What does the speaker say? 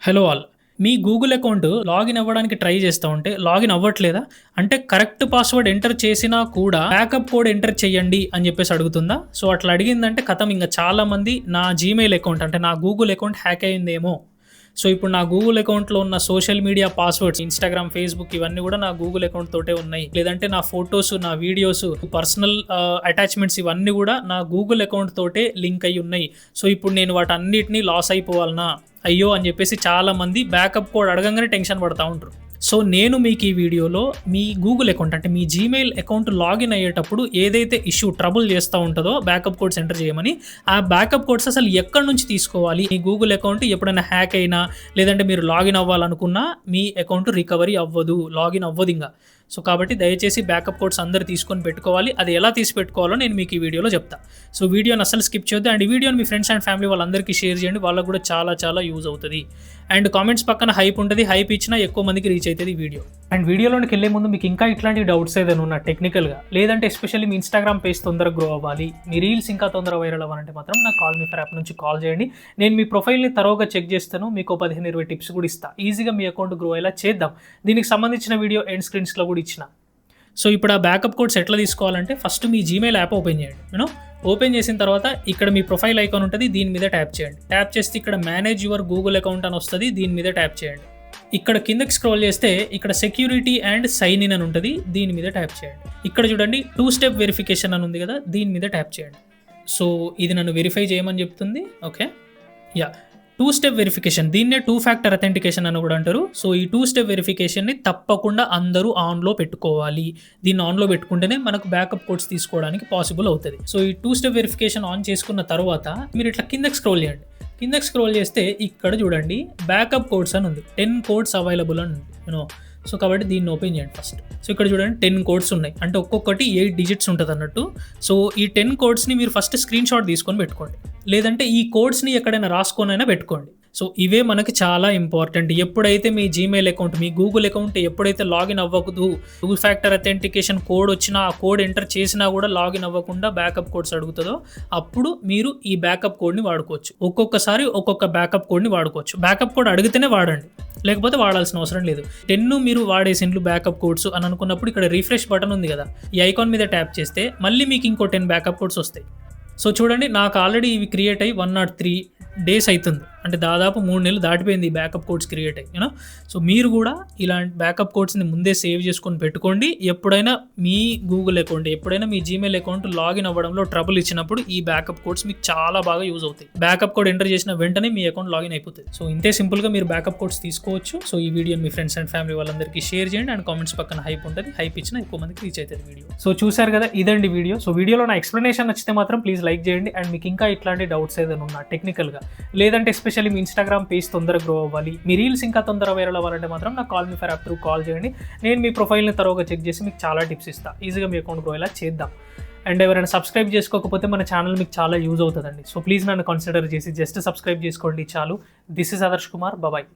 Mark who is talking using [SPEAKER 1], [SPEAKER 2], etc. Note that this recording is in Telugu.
[SPEAKER 1] Hello all. మీ గూగుల్ అకౌంట్ లాగిన్ అవ్వడానికి ట్రై చేస్తా ఉంటే లాగిన్ అవ్వట్లేదా? అంటే కరెక్ట్ పాస్వర్డ్ ఎంటర్ చేసినా కూడా బ్యాకప్ కోడ్ ఎంటర్ చేయండి అని చెప్పేసి అడుగుతుందా? సో, అట్లా అడిగిందంటే ఖతం ఇంక చాలామంది నా జీమెయిల్ అకౌంట్ అంటే నా గూగుల్ అకౌంట్ హ్యాక్ అయిందేమో. సో, ఇప్పుడు నా గూగుల్ అకౌంట్‌లో ఉన్న social media passwords Instagram, Facebook ఇవన్నీ కూడా నా గూగుల్ అకౌంట్ తోటే ఉన్నాయి. లేదంటే నా ఫోటోస్, నా వీడియోస్, పర్సనల్ అటాచ్‌మెంట్స్ ఇవన్నీ కూడా నా గూగుల్ అకౌంట్ తోటే లింక్ అయ్యి ఉన్నాయి. సో, ఇప్పుడు నేను వాటన్నిటిని లాస్ అయిపోవాలనా? అయ్యో! అని చెప్పేసి చాలామంది బ్యాకప్ కోడ్ అడగంగానే టెన్షన్ పడతా ఉంటారు. సో, నేను మీకు ఈ వీడియోలో మీ గూగుల్ అకౌంట్ అంటే మీ జీమెయిల్ అకౌంట్ లాగిన్ అయ్యేటప్పుడు ఏదైతే ట్రబుల్ చేస్తూ ఉంటుందో బ్యాకప్ కోడ్స్ ఎంటర్ చేయమని, ఆ బ్యాకప్ కోడ్స్ అసలు ఎక్కడి నుంచి తీసుకోవాలి? మీ గూగుల్ అకౌంట్ ఎప్పుడైనా హ్యాక్ అయినా, లేదంటే మీరు లాగిన్ అవ్వాలనుకున్నా మీ అకౌంట్ రికవరీ అవ్వదు, లాగిన్ అవ్వదింక. సో, కాబట్టి దయచేసి బ్యాకప్ కోడ్స్ అందరూ తీసుకొని పెట్టుకోవాలి. అది ఎలా తీసి పెట్టుకోవాలో నేను మీకు ఈ వీడియోలో చెప్తా. సో, వీడియోని అస్సలు స్కిప్ చేయొద్దు. అండ్ ఈ వీడియోని మీ ఫ్రెండ్స్ అండ్ ఫ్యామిలీ వాళ్ళందరికీ షేర్ చేయండి. వాళ్ళకు కూడా చాలా చాలా యూజ్ అవుతుంది. అండ్ కామెంట్స్ పక్కన హైప్ ఉంటుంది. హైప్ ఇచ్చినా ఎక్కువ మందికి రీచ్ అవుతుంది ఈ వీడియో. అండ్ వీడియోలోకి వెళ్ళే ముందు మీకు ఇంకా ఇట్లాంటి డౌట్స్ ఏదైనా ఉన్నా టెక్నికల్గా, లేదంటే ఎస్పెషల్లీ మీ ఇన్స్టాగ్రామ్ పేజ్ తొందరగా గ్రో అవ్వాలి, మీ రీల్స్ ఇంకా తొందరగా వైరల్ అవ్వాలంటే మాత్రం నా కాల్ మీ ఫర్ యాప్ నుంచి కాల్ చేయండి. నేను మీ ప్రొఫైల్ని తరోగా చెక్ చేస్తాను. మీకు 15-20 టిప్స్ కూడా ఇస్తాను. ఈజీగా మీ అకౌంట్ గ్రో అయ్యేలా చేద్దాం. దీనికి సంబంధించిన వీడియో ఎండ్ స్క్రీన్స్లో కూడా ఇచ్చిన. సో, ఇప్పుడు ఆ బ్యాకప్ కోడ్స్ ఎట్లా తీసుకోవాలంటే ఫస్ట్ మీ జీమెయిల్ యాప్ ఓపెన్ చేయండి. ఓపెన్ చేసిన తర్వాత ఇక్కడ మీ ప్రొఫైల్ ఐకాన్ ఉంటుంది, దీని మీద ట్యాప్ చేయండి. ట్యాప్ చేస్తే ఇక్కడ మేనేజ్ యువర్ గూగుల్ అకౌంట్ అని వస్తుంది, దీని మీద ట్యాప్ చేయండి. ఇక్కడ కిందకి స్క్రోల్ చేస్తే ఇక్కడ సెక్యూరిటీ అండ్ సైన్ ఇన్ అని ఉంటుంది, దీని మీద ట్యాప్ చేయండి. ఇక్కడ చూడండి 2 స్టెప్ వెరిఫికేషన్ అని ఉంది కదా, దీని మీద ట్యాప్ చేయండి. సో, ఇది నన్ను వెరిఫై చేయమని చెప్తుంది. ఓకే, 2 స్టెప్ వెరిఫికేషన్, దీన్నే 2 ఫ్యాక్టర్ అథెంటికేషన్ అని కూడా అంటారు. సో, ఈ 2 స్టెప్ వెరిఫికేషన్ని తప్పకుండా అందరూ ఆన్లో పెట్టుకోవాలి. దీన్ని ఆన్లో పెట్టుకుంటేనే మనకు బ్యాకప్ కోడ్స్ తీసుకోవడానికి పాసిబుల్ అవుతుంది. సో, ఈ 2 స్టెప్ వెరిఫికేషన్ ఆన్ చేసుకున్న తర్వాత మీరు ఇట్లా కిందకి స్క్రోల్ చేయండి. కిందకి స్క్రోల్ చేస్తే ఇక్కడ చూడండి బ్యాకప్ కోడ్స్ అని ఉంది, 10 కోడ్స్ అవైలబుల్ అని ఉంది. సో, కాబట్టి దీన్ని ఓపెన్ చేయండి ఫస్ట్. సో, ఇక్కడ చూడండి 10 కోడ్స్ ఉన్నాయి, అంటే ఒక్కొక్కటి 8 డిజిట్స్ ఉంటుంది అన్నట్టు. సో, ఈ 10 కోడ్స్ని మీరు ఫస్ట్ స్క్రీన్ షాట్ తీసుకొని పెట్టుకోండి, లేదంటే ఈ కోడ్స్ని ఎక్కడైనా రాసుకొనైనా పెట్టుకోండి. సో, ఇవే మనకి చాలా ఇంపార్టెంట్. ఎప్పుడైతే మీ జీమెయిల్ అకౌంట్, మీ గూగుల్ అకౌంట్ ఎప్పుడైతే లాగిన్ అవ్వకూడదు, 2 ఫ్యాక్టర్ అథెంటికేషన్ కోడ్ వచ్చినా, ఆ కోడ్ ఎంటర్ చేసినా కూడా లాగిన్ అవ్వకుండా బ్యాకప్ కోడ్స్ అడుగుతుందో అప్పుడు మీరు ఈ బ్యాకప్ కోడ్ని వాడుకోవచ్చు. ఒక్కొక్కసారి ఒక్కొక్క బ్యాకప్ కోడ్ని వాడుకోవచ్చు. బ్యాకప్ కోడ్ అడిగితేనే వాడండి, లేకపోతే వాడాల్సిన అవసరం లేదు. 10 మీరు వాడేసిండ్లు బ్యాకప్ కోడ్స్ అని అనుకున్నప్పుడు ఇక్కడ రిఫ్రెష్ బటన్ ఉంది కదా, ఈ ఐకాన్ మీద ట్యాప్ చేస్తే మళ్ళీ మీకు ఇంకో 10 బ్యాకప్ కోడ్స్ వస్తాయి. సో, చూడండి నాకు ఆల్రెడీ ఇవి క్రియేట్ అయ్యి 103 డేస్ అవుతుంది, అంటే దాదాపు 3 నెలలు దాటిపోయింది ఈ బ్యాకప్ కోడ్స్ క్రియేట్ అయ్యి. సో, మీరు కూడా ఇలాంటి బ్యాకప్ కోడ్స్ని ముందే సేవ్ చేసుకొని పెట్టుకోండి. ఎప్పుడైనా మీ గూగుల్ అకౌంట్, ఎప్పుడైనా మీ జీమెయిల్ అకౌంట్ లాగిన్ అవ్వడంలో ట్రబుల్ ఇచ్చినప్పుడు ఈ బ్యాకప్ కోడ్స్ మీకు చాలా బాగా యూజ్ అవుతాయి. బ్యాకప్ కోడ్ ఎంటర్ చేసిన వెంటనే మీ అకౌంట్ లాగిన్ అయిపోతుంది. సో, ఇంతే సింపుల్గా మీరు బ్యాకప్ కోడ్స్ తీసుకోవచ్చు. సో, ఈ వీడియోని మీ ఫ్రెండ్స్ అండ్ ఫ్యామిలీ వాళ్ళందరికీ షేర్ చేయండి. అండ్ కామెంట్స్ పక్కన హైప్ ఉంటుంది, హైప్ ఇచ్చినా ఎక్కువ మందికి రీచ్ అవుతుంది వీడియో. సో, చూసారు కదా, ఇదండి వీడియో. సో, వీడియోలో నా ఎక్స్ప్లెనేషన్ నచ్చితే మాత్రం ప్లీజ్ లైక్ చేయండి. అండ్ మీకు ఇంకా ఇట్లాంటి డౌట్స్ ఏదైనా ఉన్నా టెక్నికల్గా, లేదంటే ఎస్పెషల్లీ మీ ఇన్స్టాగ్రామ్ పేజ్ తొందరగా గ్రో అవ్వాలి, మీ రీల్స్ ఇంకా తొందరగా వైరల్ అవ్వాలంటే మాత్రం నా call me for app through call చేయండి. నేను మీ ప్రొఫైల్ని తరోగా చెక్ చేసి మీకు చాలా టిప్స్ ఇస్తాను. ఈజీగా మీ అకౌంట్ గ్రో అయ్యేలా చేద్దాం. అండ్ ఎవరైనా సబ్స్క్రైబ్ చేసుకోకపోతే మన ఛానల్ మీకు చాలా యూజ్ అవుతుందండి. సో, ప్లీజ్ నన్ను కన్సిడర్ చేసి జస్ట్ సబ్స్క్రైబ్ చేసుకోండి చాలు. This is Adarsh Kumar. Bye.